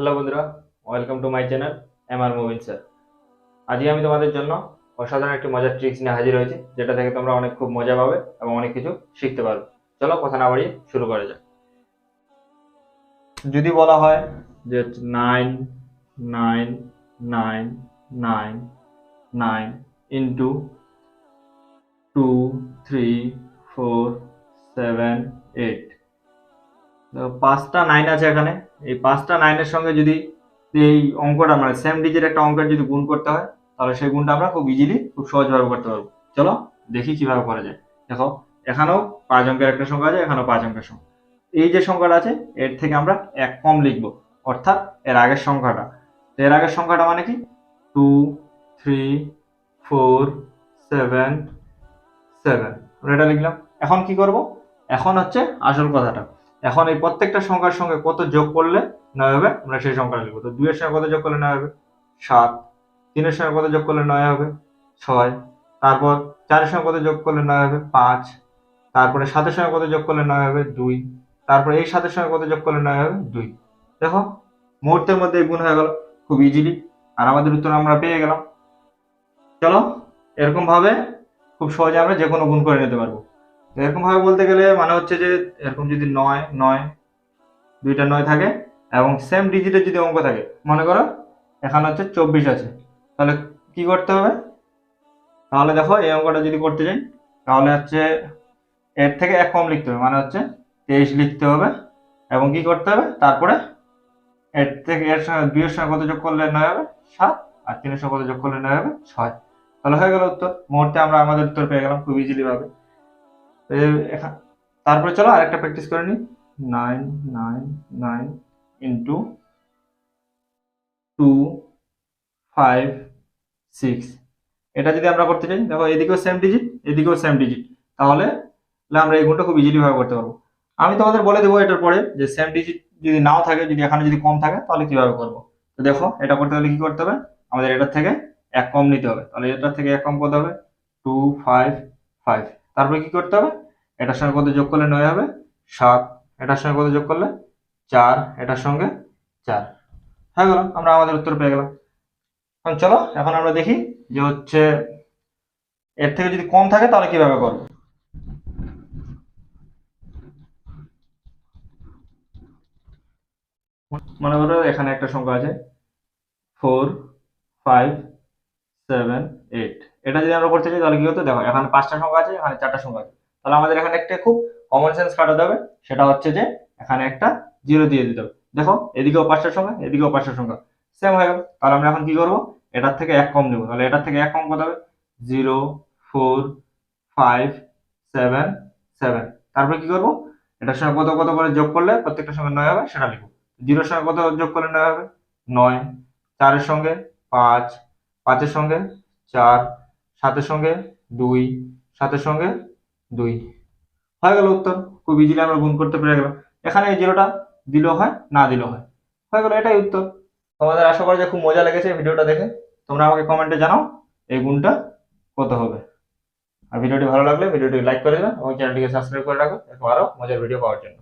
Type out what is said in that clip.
Hello বন্ধুরা, welcome to my channel MR Mubin sir. আজকে আমি তোমাদের জন্য অসাধারণ একটি মজার ট্রিক্স নিয়ে হাজির হয়েছি, যেটা থেকে তোমরা অনেক খুব মজা পাবে এবং অনেক কিছু শিখতে পারবে। চলো কথা না বাড়িয়ে শুরু করা যাক। যদি বলা হয় যে 9 ইন্টু 2 3 4 7 8, পাঁচটা 9 আছে এখানে। এই পাঁচটা 9-এর সঙ্গে যদি এই অঙ্কটা মানে সেম ডিজিট একটা অঙ্কের যদি গুণ করতে হয়, তাহলে সেই গুণটা আমরা খুব ইজিলি খুব সহজভাবে করতে পারবো। চলো দেখি কিভাবে করা যায়। দেখো, এখানেও 5 অঙ্কের একটা সংখ্যা আছে, এখানেও 5 অঙ্কের সংখ্যা। এই যে সংখ্যাটা আছে এর থেকে আমরা এক কম লিখবো, অর্থাৎ এর আগের সংখ্যাটা। এর আগের সংখ্যাটা মানে কি 2 3 4 7 7, আমরা এটা লিখলাম। এখন কি করব? এখন হচ্ছে আসল কথাটা। এখন এই প্রত্যেকটা সংখ্যার সঙ্গে কত যোগ করলে 9 হবে, আমরা সেই সংখ্যাটা লিখবো। তো 2 এর সঙ্গে কত যোগ করলে 9 হবে? 7। 3 এর সঙ্গে কত যোগ করলে 9 হবে? 6। তারপর 4 এর সঙ্গে কত যোগ করলে 9 হবে? 5। তারপরে 7 এর সঙ্গে কত যোগ করলে 9 হবে? 2। তারপরে এই 7 এর সঙ্গে কত যোগ করলে 9 হবে? 2। দেখো, মুহূর্তের মধ্যে গুণ হয়ে গেল খুব ইজিলি, আর আমাদের উত্তর আমরা পেয়ে গেলাম। চলো এরকম ভাবে খুব সহজে আমরা যে কোনো গুণ করে নিতে পারবো। এরকম ভাবে বলতে গেলে মানে হচ্ছে যে এরকম যদি 9 দুইটা 9 থাকে এবং সেম ডিজিটের যদি অঙ্ক থাকে, মনে করো এখানে হচ্ছে 24 আছে, তাহলে কি করতে হবে? তাহলে দেখো এই অঙ্কটা যদি করতে যাই, তাহলে হচ্ছে এর থেকে এক কম লিখতে হবে, মানে হচ্ছে 23 লিখতে হবে। এবং কি করতে হবে? তারপরে এর থেকে এর সঙ্গে 2 এর সঙ্গে কত যোগ করলে 9 হবে? 7। আর 3 এর সঙ্গে কত যোগ করলে 9 হবে? 6। তাহলে হয়ে গেল উত্তর। মুহূর্তে আমরা আমাদের উত্তর পেয়ে গেলাম খুব ইজিলি ভাবে। তারপরে চলো আরেকটা প্র্যাকটিস করে নিই। 9 ইন্টু 2 5 6, এটা যদি আমরা করতে চাই, দেখো এদিকেও সেম ডিজিট এদিকেও সেম ডিজিট, তাহলে আমরা এই গুণটা খুব ইজিলি ভাবে করতে পারবো। আমি তোমাদের বলে দেবো এটার পরে যে সেম ডিজিট যদি নাও থাকে, যদি এখানে যদি কম থাকে, তাহলে কিভাবে করবো। তো দেখো, এটা করতে হলে কি করতে হবে? আমাদের এটার থেকে এক কম নিতে হবে। তাহলে এটার থেকে এক কম কত হবে? 2 5 5। তারপরে কি করতে হবে? এটার সঙ্গে কত যোগ করলে 9 হবে? 7। এটার সঙ্গে কত যোগ করলে? 4। এটার সঙ্গে 4। হয়ে গেল, আমরা আমাদের উত্তর পেয়ে গেলাম। এখন চলো এখন আমরা দেখি যে হচ্ছে এর থেকে যদি কম থাকে তাহলে কিভাবে করবো। মনে করো এখানে একটা সংখ্যা আছে 4 5 7 8, এটা যদি আমরা করতে চাই তাহলে কি হতো? দেখো, এখানে 5টা সংখ্যা আছে, এখানে 4টা সংখ্যা আছে, তাহলে আমাদের এখানে একটা খুব কমন সেন্স খাটাতে হবে। সেটা হচ্ছে যে এখানে একটা 0 দিয়ে দিতে হবে। দেখো, এদিকেও 5টা সংখ্যা এদিকেও 5টা সংখ্যা সেম হয়ে গেল। তাহলে আমরা এখন কি করবো? এটার থেকে এক কম নেবো। তাহলে এটার থেকে এক কম কত হবে? 0 4 5 7 7। তারপরে কি করবো? এটার সঙ্গে কত কত করে যোগ করলে প্রত্যেকটার সঙ্গে 9 হবে সেটা লিখবো। 0-এর সঙ্গে কত যোগ করলে 9 হবে? 9। 4-এর সঙ্গে 5, 5-এর সঙ্গে 4, 7-এর সঙ্গে 2, 7-এর সঙ্গে 2। হয়ে গেল উত্তর। খুব ইজিলি আমরা গুণ করতে পেরে গেলাম। এখানে এই 0টা দিলেও হয়, না দিলেও হয়। হয়ে গেল, এটাই উত্তর। তোমাদের আশা করি যে খুব মজা লেগেছে ভিডিওটা দেখে। তোমরা আমাকে কমেন্টে জানাও এই গুণটা কত হবে। আর ভিডিওটি ভালো লাগলে ভিডিওটি লাইক করে দেবে এবং চ্যানেলটিকে সাবস্ক্রাইব করে রাখো এরকম আরো মজার ভিডিও পাওয়ার জন্য।